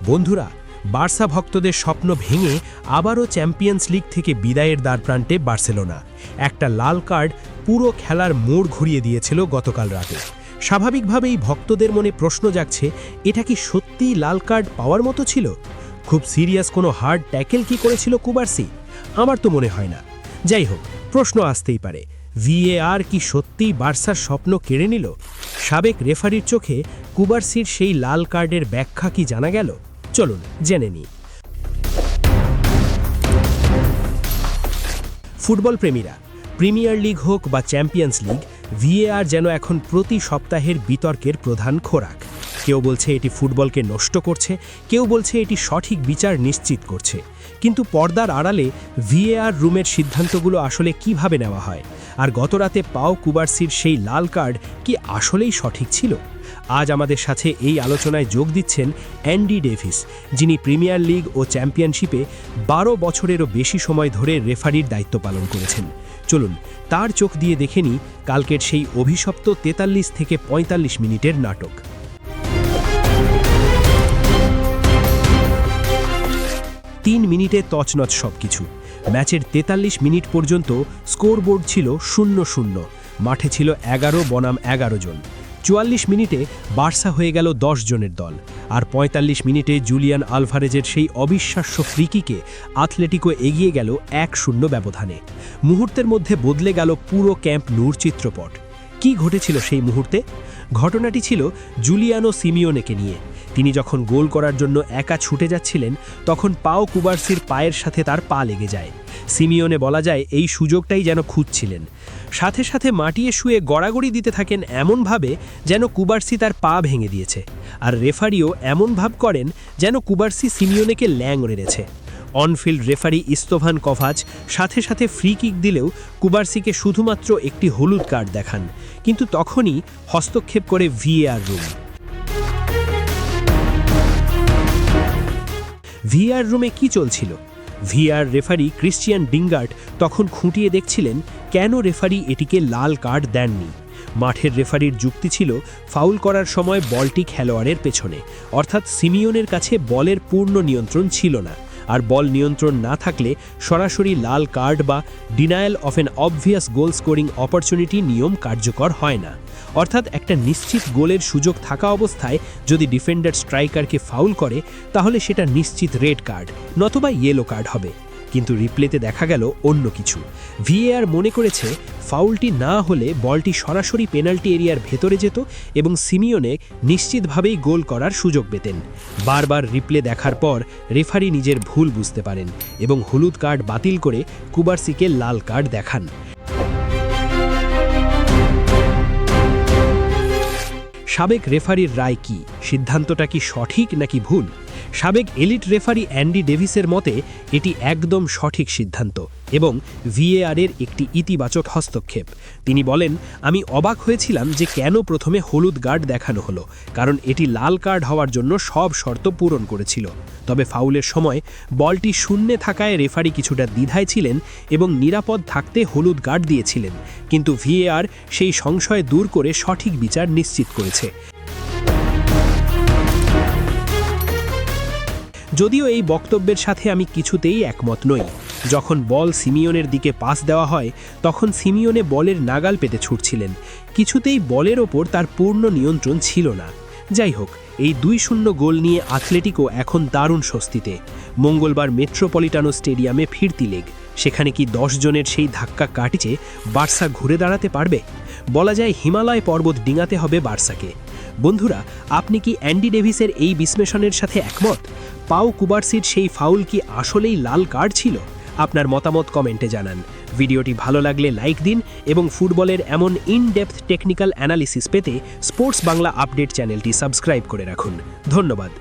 বন্ধুরা, বার্সা ভক্তদের স্বপ্ন ভেঙে আবারও চ্যাম্পিয়ন্স লিগ থেকে বিদায়ের দ্বারপ্রান্তে বার্সেলোনা। একটা লাল কার্ড পুরো খেলার মোড় ঘুরিয়ে দিয়েছিল গতকাল রাতে। স্বাভাবিকভাবেই ভক্তদের মনে প্রশ্ন জাগছে, এটা কি সত্যিই লাল কার্ড পাওয়ার মতো ছিল? খুব সিরিয়াস কোনো হার্ড ট্যাকেল কি করেছিল কুবার্সি? আমার তো মনে হয় না। যাই হোক, প্রশ্ন আসতেই পারে, ভিএআর কি সত্যিই বার্সার স্বপ্ন কেড়ে নিল? সাবেক রেফারির চোখে কুবার্সির সেই লাল কার্ডের ব্যাখ্যা কি জানা গেল? চলুন জেনে নিই। ফুটবল প্রেমীরা, প্রিমিয়ার লিগ হোক বা চ্যাম্পিয়ন্স লিগ, ভিএআর যেন এখন প্রতি সপ্তাহের বিতর্কের প্রধান খোরাক। কেউ বলছে এটি ফুটবলকে নষ্ট করছে, কেউ বলছে এটি সঠিক বিচার নিশ্চিত করছে। কিন্তু পর্দার আড়ালে ভিএআর রুমের সিদ্ধান্তগুলো আসলে কিভাবে নেওয়া হয়? আর গতরাতে পাও কুবার্সির সেই লাল কার্ড কি আসলেই সঠিক ছিল? আজ আমাদের সাথে এই আলোচনায় যোগ দিচ্ছেন অ্যান্ডি ডেভিস, যিনি প্রিমিয়ার লিগ ও চ্যাম্পিয়নশিপে 12 বছরেরও বেশি সময় ধরে রেফারির দায়িত্ব পালন করেছেন। চলুন তার চোখ দিয়ে দেখে নিই কালকের সেই অভিশপ্ত 43 থেকে 45 মিনিটের নাটক। 3 মিনিটে তছনছ সবকিছু। ম্যাচের 43 মিনিট পর্যন্ত স্কোরবোর্ড ছিল 0-0। মাঠে ছিল 11 বনাম 11 জন। 44 মিনিটে বার্সা হয়ে গেল 10 জনের দল। আর 45 মিনিটে জুলিয়ান আলভারেজের সেই অবিশ্বাস্য ফ্রিকিকে আথলেটিকো এগিয়ে গেল 1-0 ব্যবধানে। মুহূর্তের মধ্যে বদলে গেল পুরো ক্যাম্প নূর চিত্রপট। কি ঘটেছিল সেই মুহূর্তে? ঘটনাটি ছিল জুলিয়ানো সিমিওনেকে নিয়ে। তিনি যখন গোল করার জন্য একা ছুটে যাচ্ছিলেন, তখন পাও কুবার্সির পায়ের সাথে তার পা লেগে যায়। সিমিওনে বলা যায় এই সুযোগটাই যেন খুঁজছিলেন। সাথে সাথে মাটিয়ে শুয়ে গড়াগড়ি দিতে থাকেন এমনভাবে যেন কুবার্সি তার পা ভেঙে দিয়েছে। আর রেফারিও এমন ভাব করেন যেন কুবার্সি সিমিওনেকে ল্যাং মেরেছে। অনফিল্ড রেফারি ইস্তোভান কভাচ সাথে সাথে ফ্রি কিক দিলেও কুবার্সিকে শুধুমাত্র একটি হলুদ কার্ড দেখান। কিন্তু তখনই হস্তক্ষেপ করে ভিএআর রুম। ভিআর রুমে কি চলছিল? ভিআর রেফারি ক্রিশ্চিয়ান ডিঙ্গার্ট তখন খুঁটিয়ে দেখছিলেন কেন রেফারি এটিকে লাল কার্ড দেননি। মাঠের রেফারির যুক্তি ছিল ফাউল করার সময় বলটি খেলোয়াড়ের পেছনে, অর্থাৎ সিমিওনের কাছে বলের পূর্ণ নিয়ন্ত্রণ ছিল না। আর বল নিয়ন্ত্রণ না থাকলে সরাসরি লাল কার্ড বা denial of an obvious goal scoring opportunity নিয়ম কার্যকর হয় না। অর্থাৎ একটা নিশ্চিত গোলের সুযোগ থাকা অবস্থায় যদি ডিফেন্ডার স্ট্রাইকারকে ফাউল করে, তাহলে সেটা নিশ্চিত রেড কার্ড নতুবা ইয়েলো কার্ড হবে। কিন্তু রিপ্লেতে দেখা গেল অন্য কিছু। ভিএআর মনে করেছে ফাউলটি না হলে বলটি সরাসরি পেনাল্টি এরিয়ার ভেতরে যেত এবং সিমিওনে নিশ্চিতভাবেই গোল করার সুযোগ পেতেন। বারবার রিপ্লে দেখার পর রেফারি নিজের ভুল বুঝতে পারেন এবং হলুদ কার্ড বাতিল করে কুবার্সিকে লাল কার্ড দেখান। সাবেক রেফারির রায় কি? সিদ্ধান্তটা কি সঠিক নাকি ভুল? সাবেক এলিট রেফারি অ্যান্ডি ডেভিসের মতে এটি একদম সঠিক সিদ্ধান্ত এবং ভিএআরের একটি ইতিবাচক হস্তক্ষেপ। তিনি বলেন, আমি অবাক হয়েছিলাম যে কেন প্রথমে হলুদ কার্ড দেখানো হলো, কারণ এটি লাল কার্ড হওয়ার জন্য সব শর্ত পূরণ করেছিল। তবে ফাউলের সময় বলটি শূন্যে থাকায় রেফারি কিছুটা দ্বিধায় ছিলেন এবং নিরাপদ থাকতে হলুদ কার্ড দিয়েছিলেন। কিন্তু ভিএআর সেই সংশয় দূর করে সঠিক বিচার নিশ্চিত করেছে। যদিও এই বক্তব্যের সাথে আমি কিছুতেই একমত নই। যখন বল সিমিওনের দিকে পাস দেওয়া হয়, তখন সিমিওনে বলের নাগাল পেতে ছুটছিলেন। কিছুতেই বলের ওপর তার পূর্ণ নিয়ন্ত্রণ ছিল না। যাই হোক, এই 2-0 গোল নিয়ে আথলেটিকো এখন দারুণ স্বস্তিতে। মঙ্গলবার মেট্রোপলিটানো স্টেডিয়ামে ফিরতি লেগ। সেখানে কি 10 জনের সেই ধাক্কা কাটিয়ে বার্সা ঘুরে দাঁড়াতে পারবে? বলা যায় হিমালয় পর্বত ডিঙাতে হবে বার্সাকে। বন্ধুরা, আপনি কি অ্যান্ডি ডেভিসের এই বিশ্লেষণের সাথে একমত? পাও কুবার্সির সেই ফাউল কি আসলেই লাল কার্ড ছিল? আপনার মতামত কমেন্টে জানান। ভিডিওটি ভালো লাগলে লাইক দিন এবং ফুটবলের এমন ইন-ডেপথ টেকনিক্যাল অ্যানালিসিস পেতে স্পোর্টস বাংলা আপডেট চ্যানেলটি সাবস্ক্রাইব করে রাখুন। ধন্যবাদ।